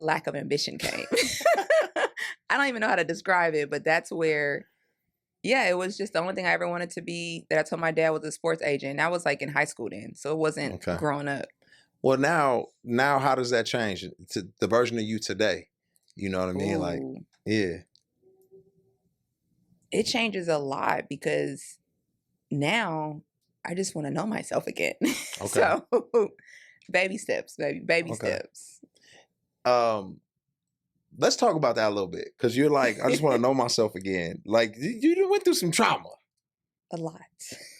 lack of ambition came. I don't even know how to describe it, but that's where, yeah, it was just the only thing I ever wanted to be, that I told my dad, was a sports agent. And I was like in high school then, so it wasn't growing up. Well, now how does that change to the version of you today? You know what I mean? Ooh. Like, yeah. It changes a lot because now I just want to know myself again. Okay. So baby steps, baby steps. Let's talk about that a little bit, because you're like, I just want to know myself again. Like, you went through some trauma. A lot.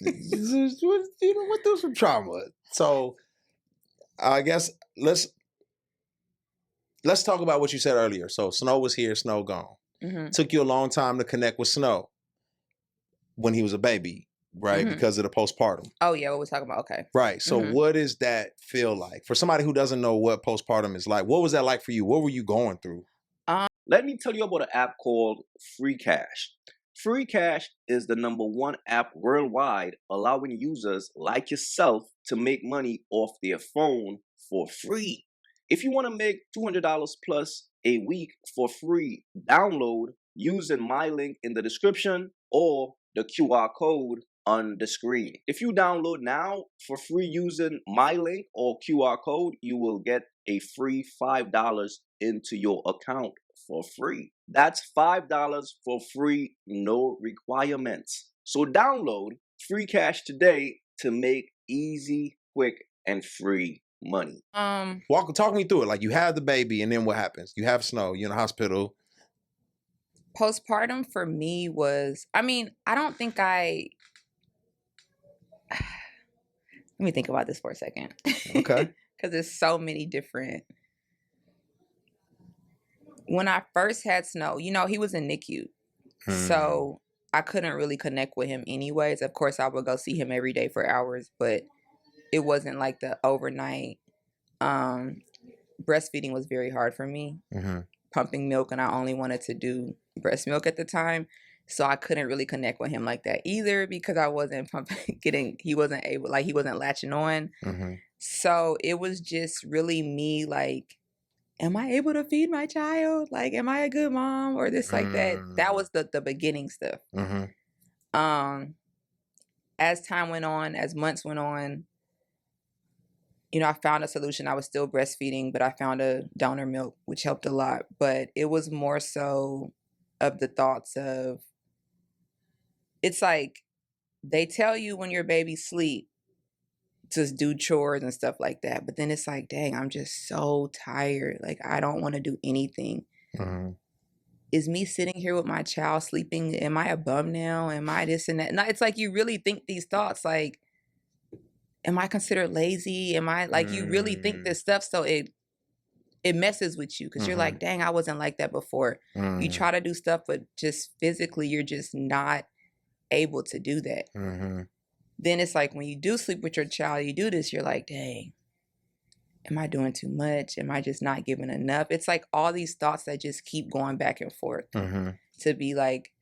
You went through some trauma. So I guess let's talk about what you said earlier. So Snow was here, Snow gone. Mm-hmm. Took you a long time to connect with Snow when he was a baby, right? Mm-hmm. Because of the postpartum. Oh yeah, what we're talking about. Okay. Right. So what does that feel like for somebody who doesn't know what postpartum is like? What was that like for you? What were you going through? Let me tell you about an app called Free Cash. Free Cash is the #1 app worldwide, allowing users like yourself to make money off their phone for free. If you want to make $200 plus a week for free, download using my link in the description or the QR code on the screen. If you download now for free using my link or QR code, you will get a free $5 into your account for free. That's $5 for free, no requirements. So download Free Cash today to make easy, quick, and free money. Talk me through it. Like, you have the baby, and then what happens? You have Snow, you're in the hospital. Postpartum for me was, I don't think let me think about this for a second. Okay. Because there's so many different. When I first had Snow, he was in NICU. So I couldn't really connect with him anyways. Of course, I would go see him every day for hours, but it wasn't like the overnight. Breastfeeding was very hard for me. Mm-hmm. Pumping milk, and I only wanted to do breast milk at the time. So I couldn't really connect with him like that either, because I wasn't he wasn't able, he wasn't latching on. Mm-hmm. So it was just really me, like, am I able to feed my child? Like, am I a good mom or this, like that? That was the beginning stuff. Mm-hmm. As time went on, as months went on, I found a solution. I was still breastfeeding, but I found a donor milk, which helped a lot. But it was more so of the thoughts of, it's like they tell you when your baby sleep to do chores and stuff like that. But then it's like, dang, I'm just so tired. Like, I don't want to do anything. Mm-hmm. Is me sitting here with my child sleeping, am I a bum now? Am I this and that? No, it's like you really think these thoughts, like, am I considered lazy? Am I, like, you really think this stuff, so it messes with you, because you're like, dang, I wasn't like that before. You try to do stuff, but just physically, you're just not able to do that. Then it's like when you do sleep with your child, you do this, you're like, dang, am I doing too much? Am I just not giving enough? It's like all these thoughts that just keep going back and forth to be like,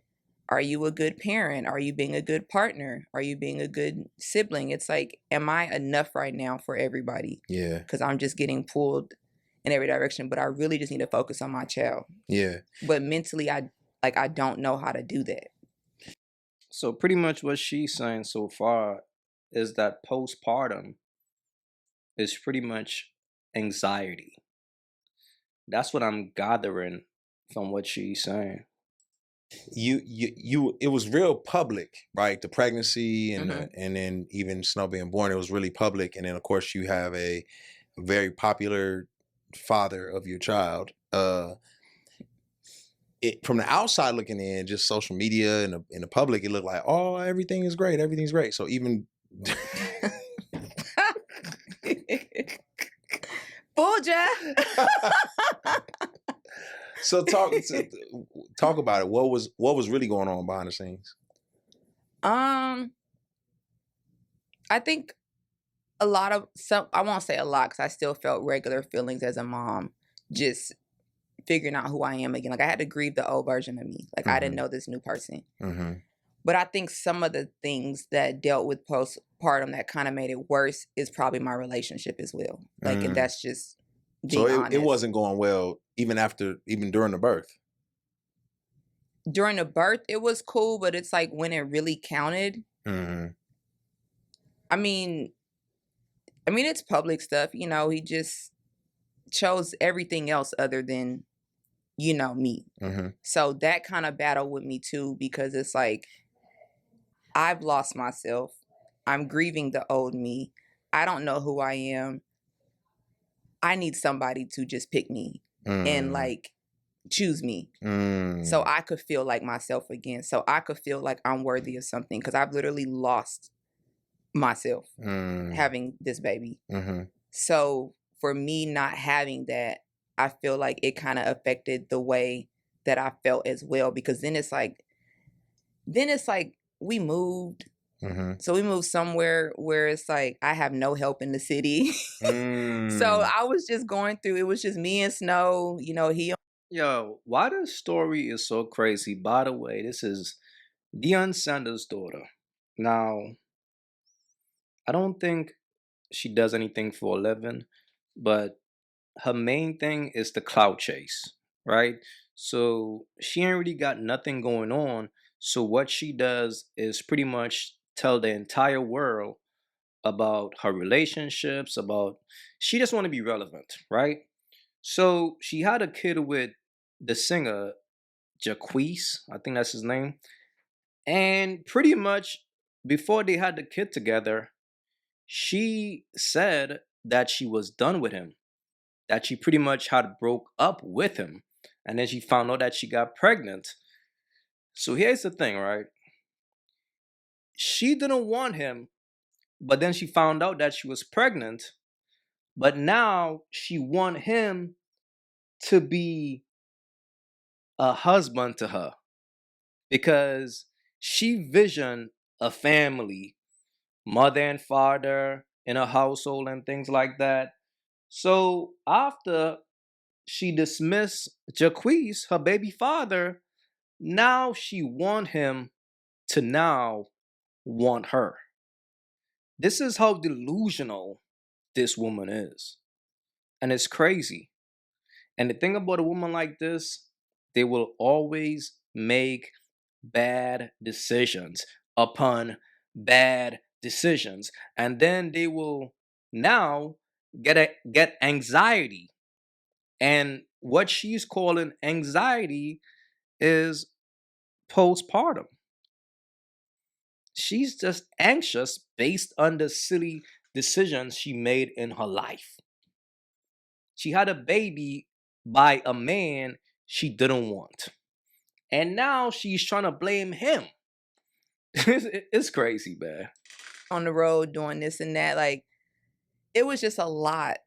are you a good parent? Are you being a good partner? Are you being a good sibling? It's like, am I enough right now for everybody? Yeah. Because I'm just getting pulled in every direction, but I really just need to focus on my child. Yeah. But mentally, I don't know how to do that. So pretty much what she's saying so far is that postpartum is pretty much anxiety. That's what I'm gathering from what she's saying. It was real public, right? The pregnancy and and then even Snow being born, it was really public. And then of course you have a very popular father of your child. From the outside looking in, just social media and in the public, it looked like, oh, everything's great. So even Fooled ya. So talk about it. What was really going on behind the scenes? I think I won't say a lot, because I still felt regular feelings as a mom, just figuring out who I am again. Like, I had to grieve the old version of me. Like, I didn't know this new person. But I think some of the things that dealt with postpartum that kind of made it worse is probably my relationship as well. Like, and that's just So being it honest. wasn't going well even during the birth. During the birth, it was cool, but it's like when it really counted. Mm-hmm. I mean, it's public stuff. You know, he just chose everything else other than, you know, me. Mm-hmm. So that kind of battled with me too, because it's like, I've lost myself. I'm grieving the old me. I don't know who I am. I need somebody to just pick me and like choose me. So I could feel like myself again. So I could feel like I'm worthy of something, because I've literally lost myself having this baby. Mm-hmm. So for me not having that, I feel like it kind of affected the way that I felt as well, because then it's like we moved. Mm-hmm. So we moved somewhere where it's like I have no help in the city. So I was just going through, it was just me and Snow, you know, Yo, why this story is so crazy? By the way, this is Deion Sanders' daughter. Now, I don't think she does anything for a living, but her main thing is the clout chase, right? So she ain't really got nothing going on. So what she does is pretty much tell the entire world about her relationships, she just want to be relevant, right? So she had a kid with the singer Jacquees, I think that's his name. And pretty much before they had the kid together, she said that she was done with him, that she pretty much had broke up with him. And then she found out that she got pregnant. So here's the thing, right? She didn't want him, but then she found out that she was pregnant. But now she want him to be a husband to her, because she visioned a family, mother and father in a household and things like that. So after she dismissed Jacquees, her baby father, now she want him to now want her. This is how delusional this woman is. And it's crazy. And the thing about a woman like this, they will always make bad decisions upon bad decisions. And then they will now get anxiety. And what she's calling anxiety is postpartum. She's just anxious based on the silly decisions she made in her life. She had a baby by a man she didn't want. And now she's trying to blame him. It's crazy, man. on the road doing this and that. Like, it was just a lot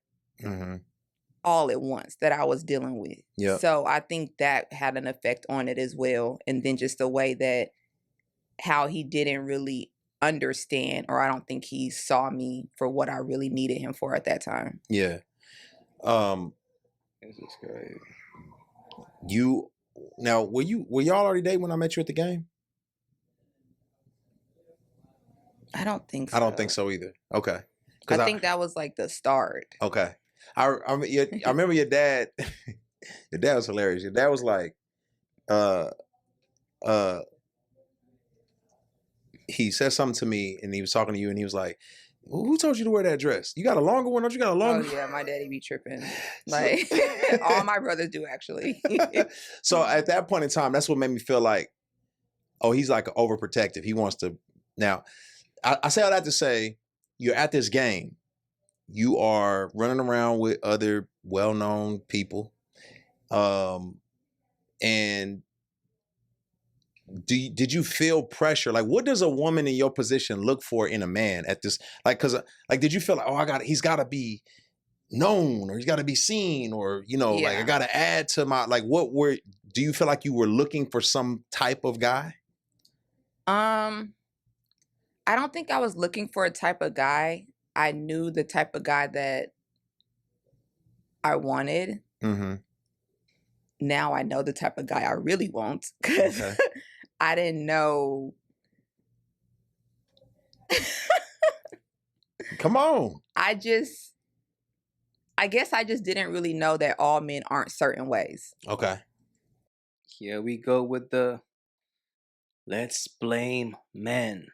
all at once that I was dealing with. Yeah. So I think that had an effect on it as well. And then just the way that how he didn't really understand, or I don't think he saw me for what I really needed him for at that time. Yeah. This is crazy. Were y'all already dating when I met you at the game? I don't think so. I don't think so either. Okay. I think that was like the start. Okay. I remember your dad. Your dad was hilarious. Your dad was like, he said something to me, and he was talking to you, and he was like, "Who told you to wear that dress? You got a longer one? Don't you got a longer?" Oh yeah, my daddy be tripping. Like all my brothers do actually. So at that point in time, that's what made me feel like, oh, he's like overprotective. He wants to. Now, I say all that to say, you're at this game. You are running around with other well-known people, and did you feel pressure? Like, what does a woman in your position look for in a man at this? Like, cause like, did you feel like, oh, he's got to be known, or he's got to be seen, or like I got to add to my, like, do you feel like you were looking for some type of guy? I don't think I was looking for a type of guy. I knew the type of guy that I wanted. Mm-hmm. Now I know the type of guy I really want, because I didn't know. Come on. I I guess I just didn't really know that all men aren't certain ways. Okay. Here we go with the let's blame men.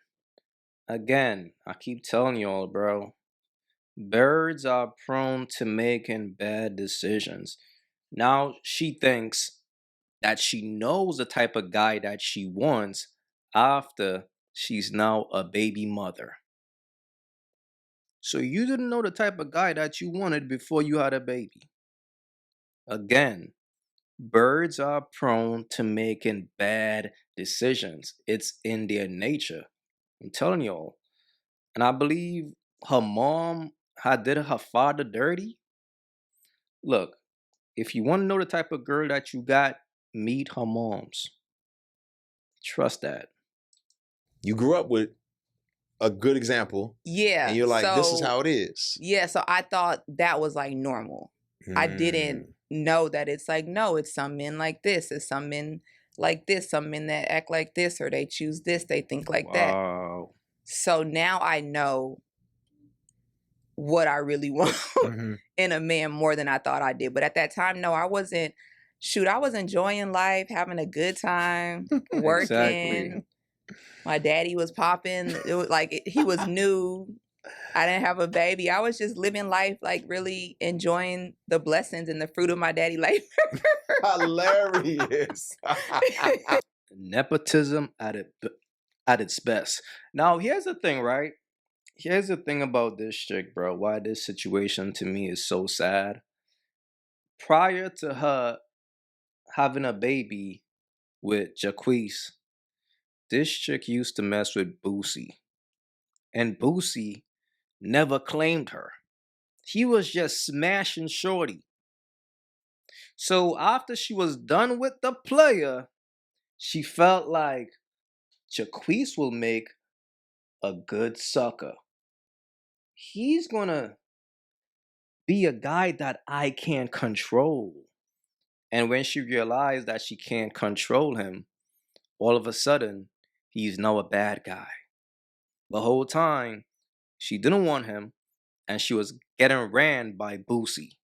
Again, I keep telling y'all, bro. Birds are prone to making bad decisions. Now she thinks that she knows the type of guy that she wants after she's now a baby mother. So you didn't know the type of guy that you wanted before you had a baby. Again, birds are prone to making bad decisions. It's in their nature. I'm telling y'all. And I believe her mom had did her father dirty. Look, if you want to know the type of girl that you got, meet her moms. Trust that. You grew up with a good example. Yeah. And you're like, this is how it is. Yeah, so I thought that was like normal. I didn't know that it's like, no, it's some men like this, it's some men like this, some men that act like this, or they choose this, they think like that. So now I know what I really want in a man more than I thought I did. But at that time, no, I wasn't. Shoot, I was enjoying life, having a good time, working. Exactly. My daddy was popping. It was like he was new. I didn't have a baby. I was just living life, like really enjoying the blessings and the fruit of my daddy life. Hilarious. Nepotism at its best. Now, here's the thing, right? Here's the thing about this chick, bro. Why this situation to me is so sad. Prior to her having a baby with Jacquees, this chick used to mess with Boosie. And Boosie never claimed her. He was just smashing shorty. So after she was done with the player, she felt like Jacquees will make a good sucker. He's gonna be a guy that I can't control. And when she realized that she can't control him, all of a sudden, he's now a bad guy. The whole time, she didn't want him, and she was getting ran by Boosie.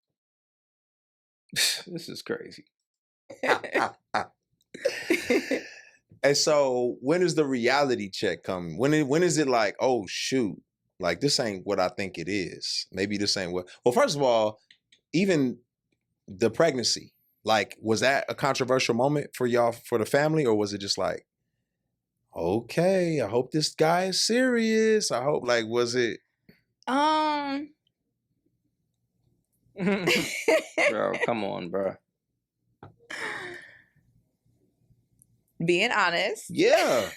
This is crazy. And so, when does the reality check come? When is it like, oh shoot, like this ain't what I think it is? Maybe this ain't what. Well, first of all, even the pregnancy, like, was that a controversial moment for y'all, for the family, or was it just like, okay, I hope this guy is serious. I hope, like, was it? Bro, come on, bro. Being honest. Yeah.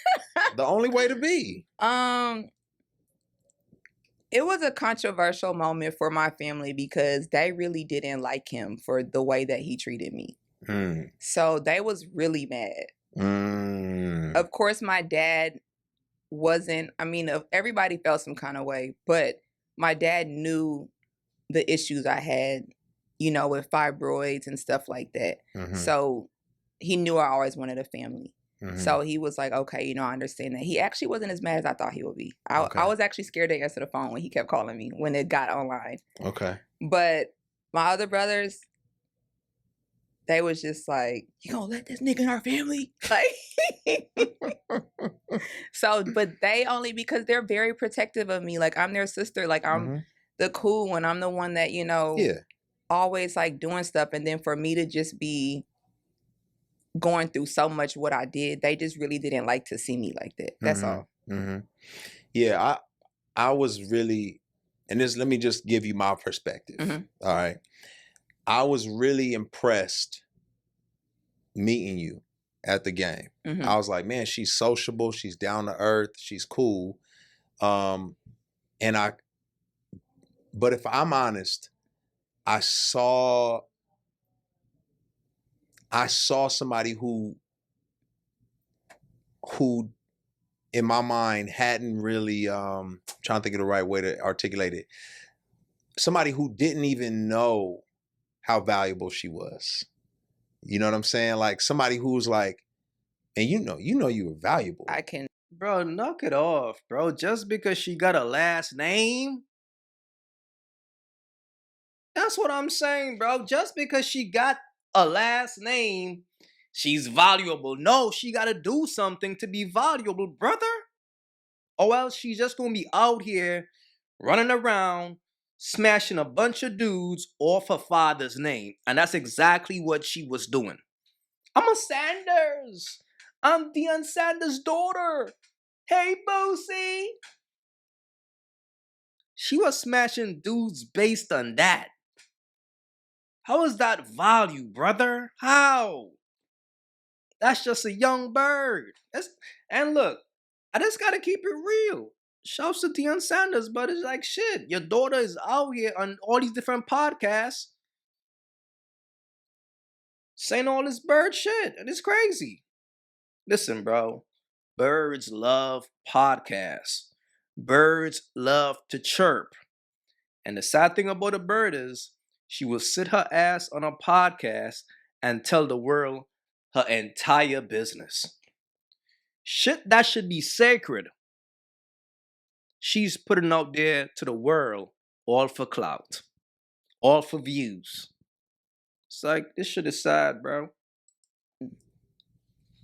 The only way to be. It was a controversial moment for my family because they really didn't like him for the way that he treated me. So they was really mad. Of course, my dad wasn't, I mean, everybody felt some kind of way, but my dad knew the issues I had, you know, with fibroids and stuff like that. So he knew I always wanted a family. So he was like, okay, you know, I understand that. He actually wasn't as mad as I thought he would be. I was actually scared to answer the phone when he kept calling me when it got online. Okay. But my other brothers, they was just like, you gonna let this nigga in our family? Like, so, but they only, because they're very protective of me. Like, I'm their sister. Like, I'm the cool one. I'm the one that, you know, always like doing stuff. And then for me to just be going through so much what I did, they just really didn't like to see me like that. That's all. Yeah, I was really, and this, let me just give you my perspective. All right. I was really impressed meeting you at the game. I was like, man, she's sociable, she's down to earth, she's cool. But if I'm honest, I saw somebody who in my mind hadn't really trying to think of the right way to articulate it. Somebody who didn't even know how valuable she was. You know what I'm saying? Like somebody who's like, and you know you were valuable. Bro, knock it off, bro. Just because she got a last name That's what I'm saying, bro. Just because she got a last name, she's valuable. No, she got to do something to be valuable, brother. Or else she's just going to be out here running around, smashing a bunch of dudes off her father's name. And that's exactly what she was doing. I'm a Sanders. I'm Deion Sanders' daughter. Hey, Boosie. She was smashing dudes based on that. How is that value, brother? How? That's just a young bird. And look, I just gotta keep it real. Shouts to Deion Sanders, but it's like shit. Your daughter is out here on all these different podcasts saying all this bird shit, and it's crazy. Listen, bro. Birds love podcasts. Birds love to chirp. And the sad thing about a bird is she will sit her ass on a podcast and tell the world her entire business. Shit that should be sacred. She's putting out there to the world all for clout, all for views. It's like, this shit is sad, bro.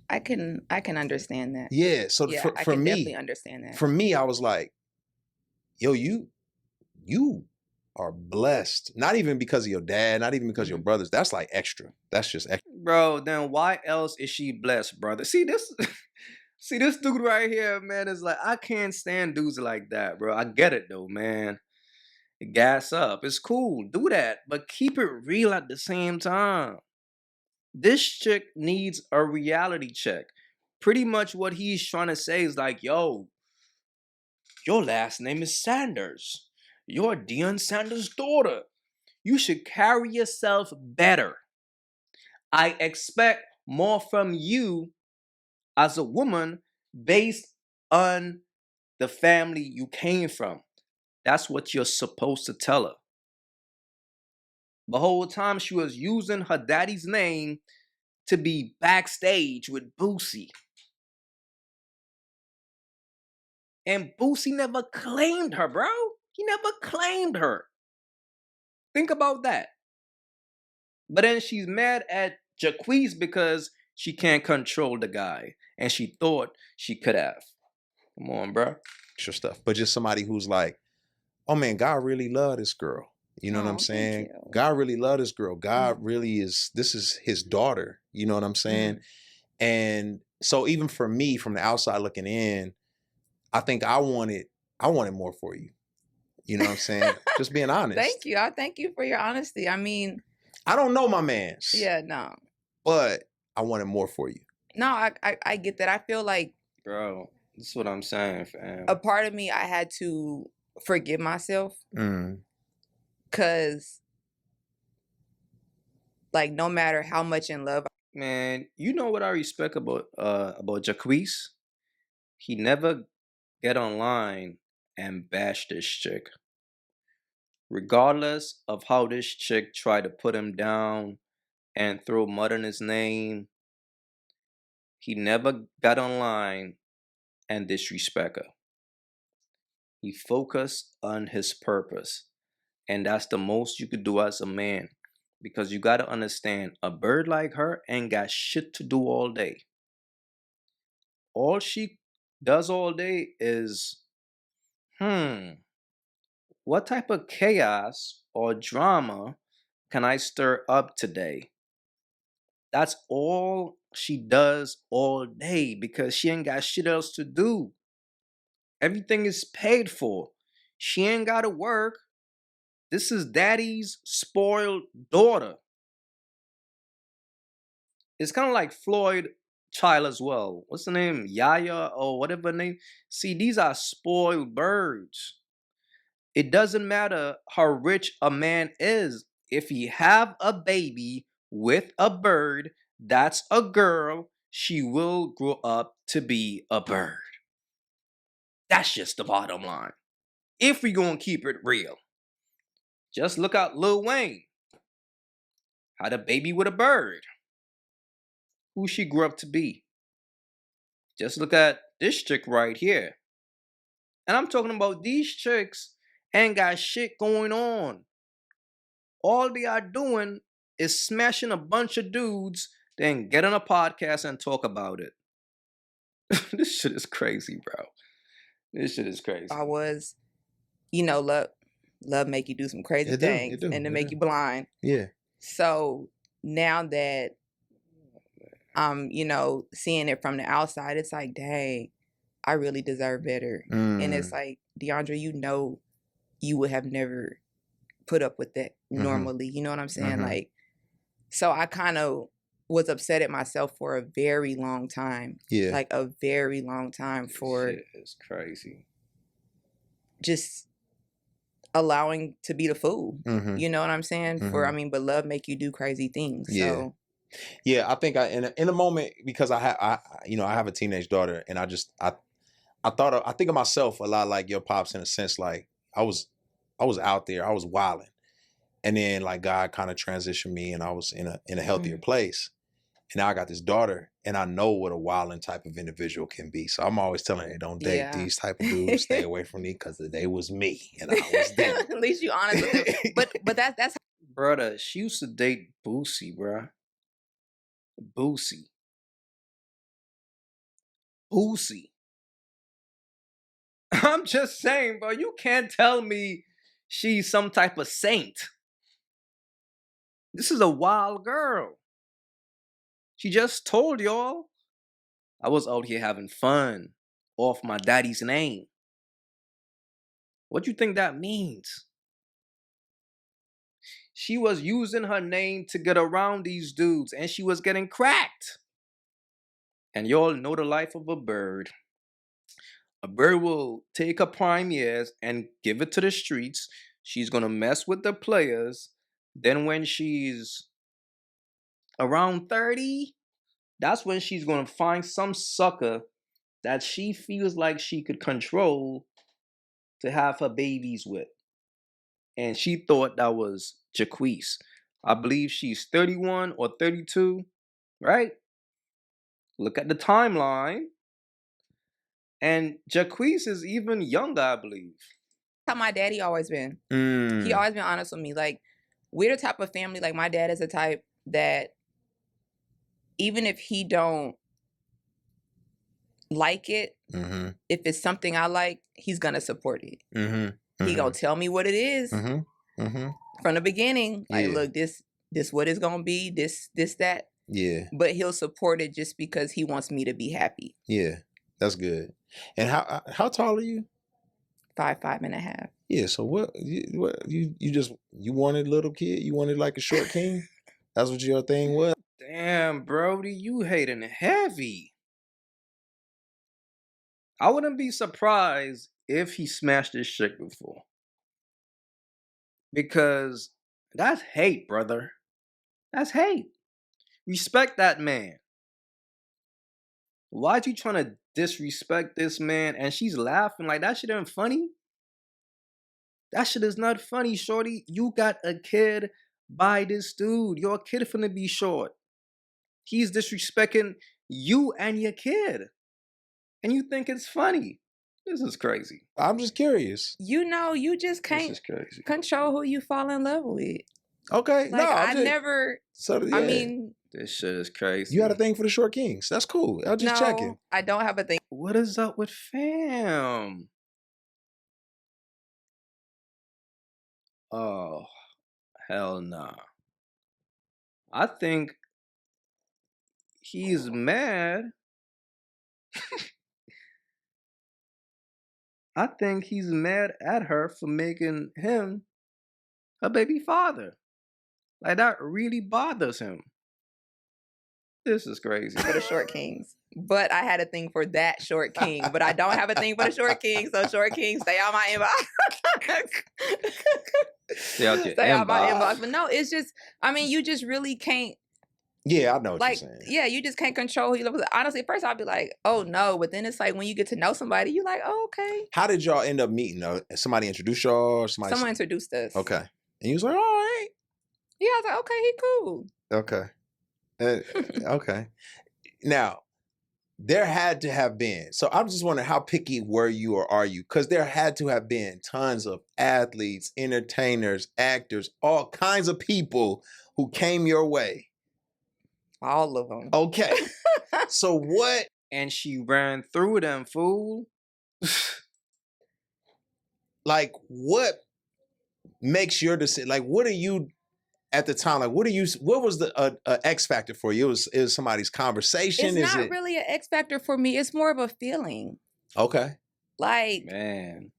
I can understand that. Yeah, so Yeah, for I can me, definitely understand that. For me, I was like, yo, you are blessed. Not even because of your dad, not even because of your brothers. That's like extra. That's just extra. Bro, then why else is she blessed, brother? See this dude right here, man, is like, I can't stand dudes like that, bro. I get it though, man. Gas up. It's cool. Do that. But keep it real at the same time. This chick needs a reality check. Pretty much what he's trying to say is like, yo, your last name is Sanders. You're Deion Sanders' daughter. You should carry yourself better. I expect more from you as a woman based on the family you came from. That's what you're supposed to tell her. The whole time she was using her daddy's name to be backstage with Boosie. And Boosie never claimed her, bro. He never claimed her. Think about that. But then she's mad at Jacquees because she can't control the guy. And she thought she could have. Come on, bro. Extra stuff. But just somebody who's like, oh man, God really loved this girl. You know what I'm saying? God really loved this girl. God really this is his daughter. You know what I'm saying? And so even for me, from the outside looking in, I think I wanted more for you. You know what I'm saying? Just being honest. Thank you. I thank you for your honesty. I mean, I don't know my mans. Yeah, no. But I wanted more for you. No, I get that. I feel like, bro, that's what I'm saying, fam. A part of me, I had to forgive myself. Cause like no matter how much in love, man, you know what I respect about Jacquees? He never get online and bash this chick. Regardless of how this chick tried to put him down and throw mud in his name, he never got online and disrespect her. He focused on his purpose. And that's the most you could do as a man. Because you got to understand, a bird like her ain't got shit to do all day. All she does all day is, what type of chaos or drama can I stir up today? That's all she does all day because she ain't got shit else to do. Everything is paid for. She ain't got to work. This is daddy's spoiled daughter. It's kind of like Floyd child as well. What's the name? Yaya or whatever name. See, these are spoiled birds. It doesn't matter how rich a man is. If he have a baby with a bird, that's a girl. She will grow up to be a bird. That's just the bottom line. If we're going to keep it real. Just look at Lil Wayne. Had a baby with a bird. Who she grew up to be. Just look at this chick right here. And I'm talking about these chicks ain't got shit going on. all they are doing is smashing a bunch of dudes, then get on a podcast and talk about it. This shit is crazy, bro. This shit is crazy. I was, love make you do some crazy things and to make you blind. Yeah. So now that I'm, seeing it from the outside, it's like, dang, I really deserve better. And it's like, DeAndre, you would have never put up with that normally. You know what I'm saying? Like, so I kind of was upset at myself for a very long time. Yeah. Like a very long time for shit is crazy. Just allowing to be the fool. You know what I'm saying? But love make you do crazy things. Yeah. So yeah, I think in a moment, because I have a teenage daughter, and I think of myself a lot like your pops, in a sense. Like I was out there, I was wilding, and then like God kind of transitioned me, and I was in a healthier place. And now I got this daughter, and I know what a wilding type of individual can be. So I'm always telling her, don't date these type of dudes. Stay away from me, because they was me, and I was them. At least you honest with them. But that's brother. She used to date Boosie, bruh. Boosie. I'm just saying, bro. You can't tell me she's some type of saint. This is a wild girl. She just told y'all I was out here having fun off my daddy's name. What you think that means? She was using her name to get around these dudes, and she was getting cracked. And y'all know the life of a bird. A bird will take her prime years and give it to the streets. She's going to mess with the players. Then when she's around 30, that's when she's going to find some sucker that she feels like she could control to have her babies with. And she thought that was Jacquees. I believe she's 31 or 32, right? Look at the timeline. And Jacquees is even younger, I believe. How my daddy always been. He always been honest with me. Like, we're the type of family, like my dad is the type that even if he don't like it, if it's something I like, he's gonna support it. He gonna tell me what it is from the beginning. Like, look, this what it's gonna be, this, that. Yeah. But he'll support it just because he wants me to be happy. Yeah, that's good. And how tall are you? 5'5.5". Yeah. So what you wanted a little kid? You wanted like a short king? That's what your thing was? Damn, Brody, you hating heavy. I wouldn't be surprised if he smashed this chick before. Because that's hate, brother. That's hate. Respect that man. Why'd you trying to disrespect this man? And she's laughing like that shit ain't funny. That shit is not funny, shorty. You got a kid by this dude. Your kid finna be short. He's disrespecting you and your kid. And you think it's funny. This is crazy. I'm just curious. You just can't control who you fall in love with. Okay. Like, no, I never. So, yeah. I mean, this shit is crazy. You had a thing for the short kings. That's cool. I'll just check it. I don't have a thing. What is up with fam? Oh, hell nah. I think he's mad. I think he's mad at her for making him her baby father. Like, that really bothers him. This is crazy. For the short kings. But I had a thing for that short king. But I don't have a thing for the short king. So short king, stay on my inbox. Stay out your stay on my inbox. But no, it's just, you just really can't. Yeah, I know what you're saying. Yeah, you just can't control who you love. Honestly, at first I'd be like, oh no. But then it's like when you get to know somebody, you're like, oh, okay. How did y'all end up meeting though? Somebody introduced y'all? Or someone introduced us. Okay. And you was like, all right. Yeah, I was like, okay, he cool. Okay. Okay. Now, there had to have been. So I'm just wondering, how picky were you or are you? Because there had to have been tons of athletes, entertainers, actors, all kinds of people who came your way. All of them. Okay. So what? And she ran through them, fool. Like, what makes your decision? Like, what are you at the time? Like, what was the X factor for you? It was somebody's conversation? It's not really an X factor for me. It's more of a feeling. Okay. Like, man,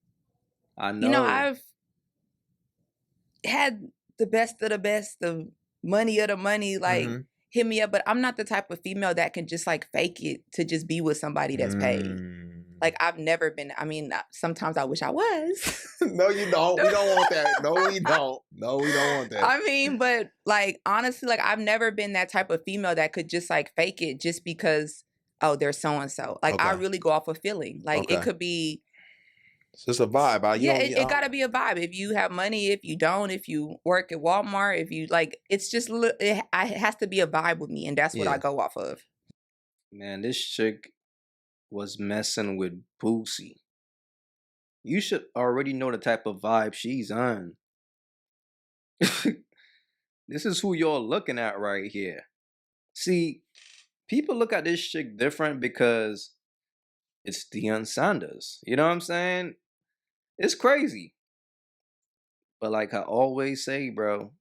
I know. You know, I've had the best of the best, the money of the money, like, hit me up, but I'm not the type of female that can just like fake it to just be with somebody that's paid. Like, I've never been, I mean, sometimes I wish I was. No, you don't. We don't want that. No, we don't. No, we don't want that. I mean, but like, honestly, like, I've never been that type of female that could just like fake it just because, oh, they're so-and-so. Like, I really go off a feeling. Like, it could be. So it's a vibe. Yeah, it gotta be a vibe. If you have money, if you don't, if you work at Walmart, if you like, it's just, it has to be a vibe with me. And that's what I go off of. Man, this chick was messing with Boosie. You should already know the type of vibe she's on. This is who you're looking at right here. See, people look at this chick different because it's Deion Sanders. You know what I'm saying? It's crazy. But like I always say, bro,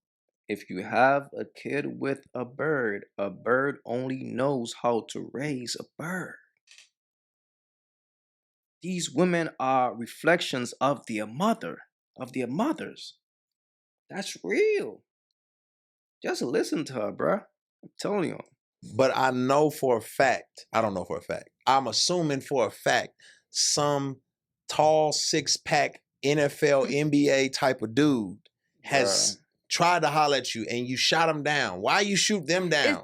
if you have a kid with a bird only knows how to raise a bird. These women are reflections of their mothers. That's real. Just listen to her, bro. I'm telling you. But I know for a fact, I don't know for a fact, I'm assuming for a fact, some tall, six-pack NFL, NBA type of dude has tried to holler at you and you shot him down. Why you shoot them down?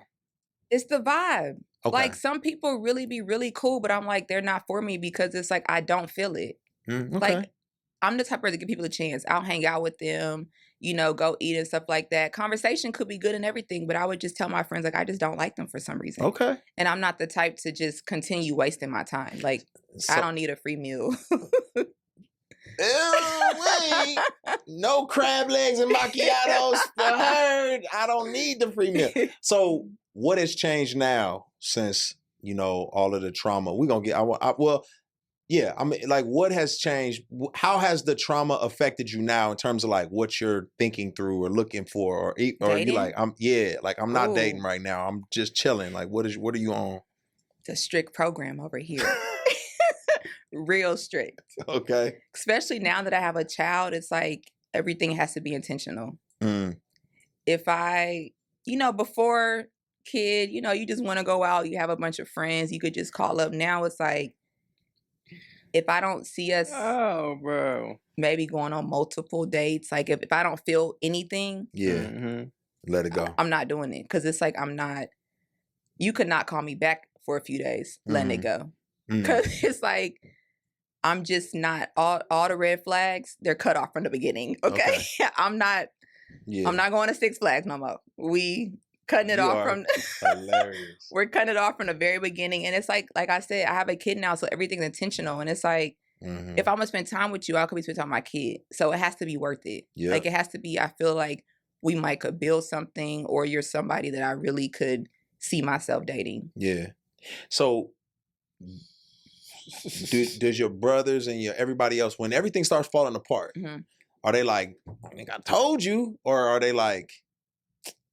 It's the vibe. Okay. Like, some people really be really cool, but I'm like, they're not for me because it's like, I don't feel it. Like, I'm the type of person to give people a chance. I'll hang out with them, you know, go eat and stuff like that. Conversation could be good and everything, but I would just tell my friends, like, I just don't like them for some reason. Okay. And I'm not the type to just continue wasting my time. Like, I don't need a free meal. Wait. No crab legs and macchiatos for her. I don't need the free meal. So what has changed now since, you know, all of the trauma? We're going to get, yeah, I mean, like, what has changed? How has the trauma affected you now in terms of like what you're thinking through or looking for, or you like, I'm not dating right now. I'm just chilling. Like, what are you on? It's a strict program over here. Real strict. Okay. Especially now that I have a child, it's like everything has to be intentional. If I, you know, before kid, you know, you just want to go out, you have a bunch of friends, you could just call up. Now it's like, if I don't see us, maybe going on multiple dates, like if I don't feel anything, let it go. I'm not doing it, because it's like, you could not call me back for a few days, letting it go. Because it's like, I'm just not, all the red flags, they're cut off from the beginning. Okay. I'm not going to Six Flags no more. We cutting it off from hilarious. We're cutting it off from the very beginning. And it's like I said, I have a kid now, so everything's intentional. And it's like, if I'm gonna spend time with you, I could be spending time with my kid. So it has to be worth it. Like, it has to be, I feel like we could build something, or you're somebody that I really could see myself dating. Yeah. So does your brothers and everybody else, when everything starts falling apart, are they like, I told you? Or are they like,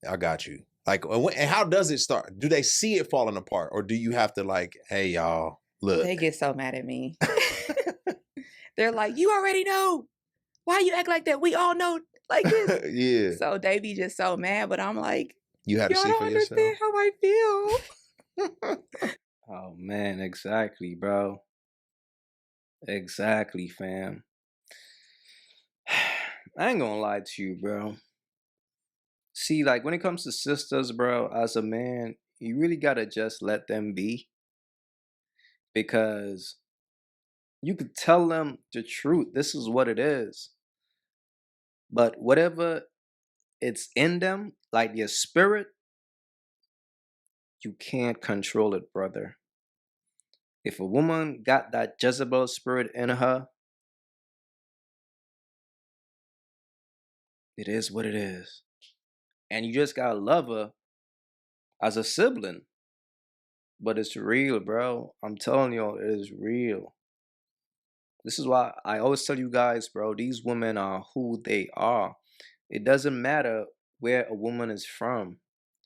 I got you? Like, and how does it start? Do they see it falling apart, or do you have to like, hey, y'all, look? They get so mad at me. They're like, you already know. Why you act like that? We all know like this. Yeah. So they be just so mad, but I'm like, you have to see for yourself. Understand how I feel. Oh man, exactly, bro. Exactly, fam. I ain't gonna lie to you, bro. See, like, when it comes to sisters, bro, as a man, you really gotta just let them be. Because you could tell them the truth. This is what it is. But whatever it's in them, like your spirit, you can't control it, brother. If a woman got that Jezebel spirit in her, it is what it is. And you just gotta love her as a sibling. But it's real, bro. I'm telling y'all, it is real. This is why I always tell you guys, bro, these women are who they are. It doesn't matter where a woman is from.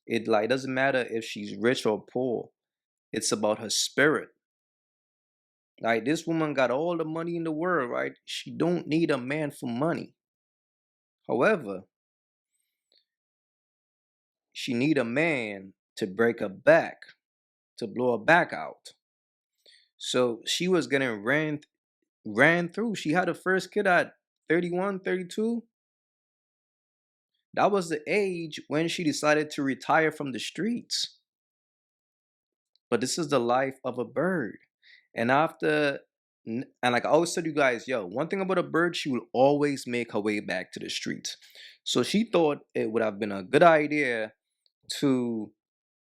It doesn't matter if she's rich or poor. It's about her spirit. Like, this woman got all the money in the world, right? She don't need a man for money. However, she need a man to break her back, to blow her back out. So she was getting ran through. She had her first kid at 31, 32. That was the age when she decided to retire from the streets. But this is the life of a bird. And like I always tell you guys, yo, one thing about a bird, she will always make her way back to the streets. So she thought it would have been a good idea to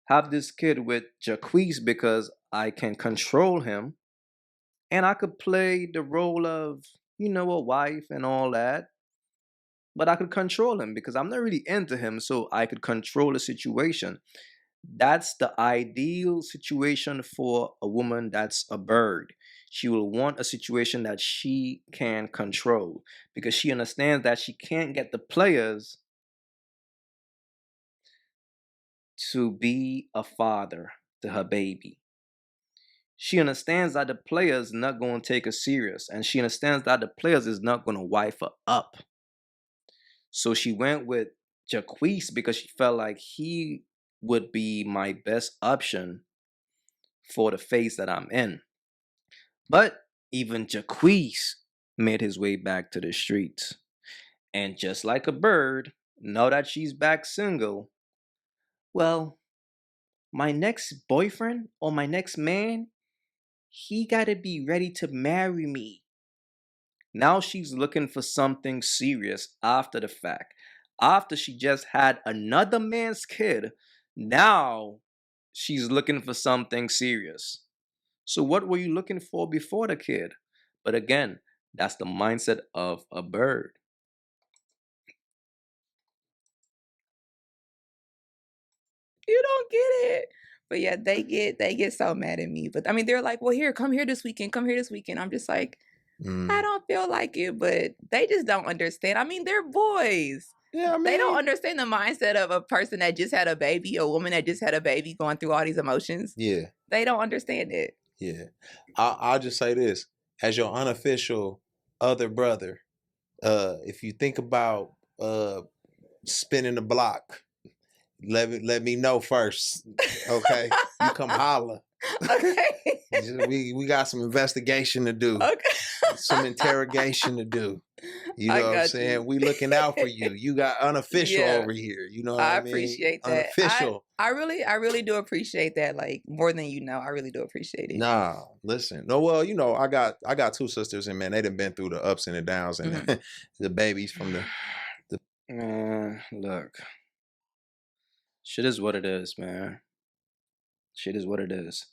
have this kid with Jacquees because I can control him and I could play the role of, a wife and all that. But I could control him because I'm not really into him, so I could control the situation. That's the ideal situation for a woman that's a bird. She will want a situation that she can control because she understands that she can't get the players to be a father to her baby. She understands that the players not going to take her serious, and she understands that the players is not going to wife her up. So she went with Jacquees because she felt like he would be my best option for the phase that I'm in. But even Jacquees made his way back to the streets. And just like a bird, now that she's back single, well, my next boyfriend or my next man, he gotta be ready to marry me. Now she's looking for something serious after the fact. After she just had another man's kid, now she's looking for something serious. So what were you looking for before the kid? But again, that's the mindset of a bird. You don't get it. But yeah, they get so mad at me. But I mean, they're like, well, come here this weekend. Come here this weekend. I'm just like, I don't feel like it, but they just don't understand. I mean, they're boys. Yeah, I mean, they don't understand the mindset of a person that just had a baby, a woman that just had a baby going through all these emotions. Yeah. They don't understand it. Yeah. I'll just say this. As your unofficial other brother, if you think about spinning the block, let me know first. Okay? You come holler. Okay. we got some investigation to do. Okay. Some interrogation to do. You know what I'm saying? We looking out for you. You got unofficial over here. You know what I mean? I appreciate that. Unofficial. I really do appreciate that. Like, more than you know. I really do appreciate it. Nah, listen. No, well, I got two sisters, and man, they done been through the ups and the downs and the babies from the look. Shit is what it is, man. Shit is what it is.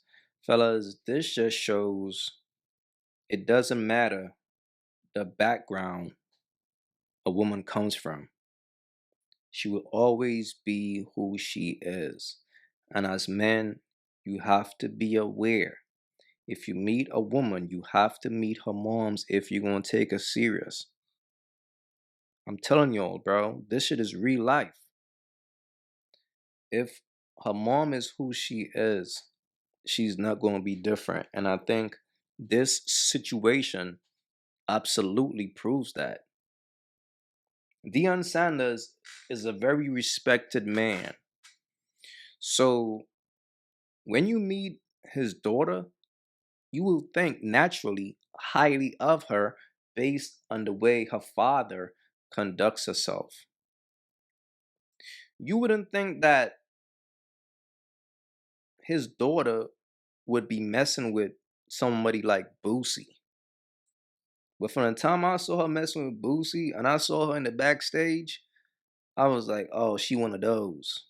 Fellas, this just shows it doesn't matter the background a woman comes from. She will always be who she is. And as men, you have to be aware. If you meet a woman, you have to meet her moms if you're going to take her serious. I'm telling y'all, bro, this shit is real life. If her mom is who she is, she's not going to be different. And I think this situation absolutely proves that. Deion Sanders is a very respected man. So when you meet his daughter, you will think naturally highly of her based on the way her father conducts herself. You wouldn't think that his daughter would be messing with somebody like Boosie. But from the time I saw her messing with Boosie and I saw her in the backstage, I was like, oh, she one of those.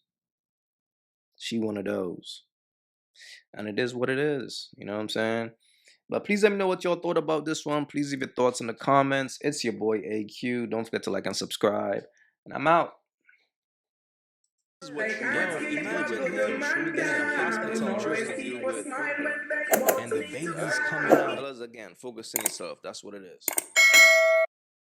She one of those. And it is what it is. You know what I'm saying? But please let me know what y'all thought about this one. Please leave your thoughts in the comments. It's your boy AyeQ. Don't forget to like and subscribe. And I'm out. Yo, imagine him in a hospital room and the baby's coming out. Fellas, again, focus on yourself. That's what it is.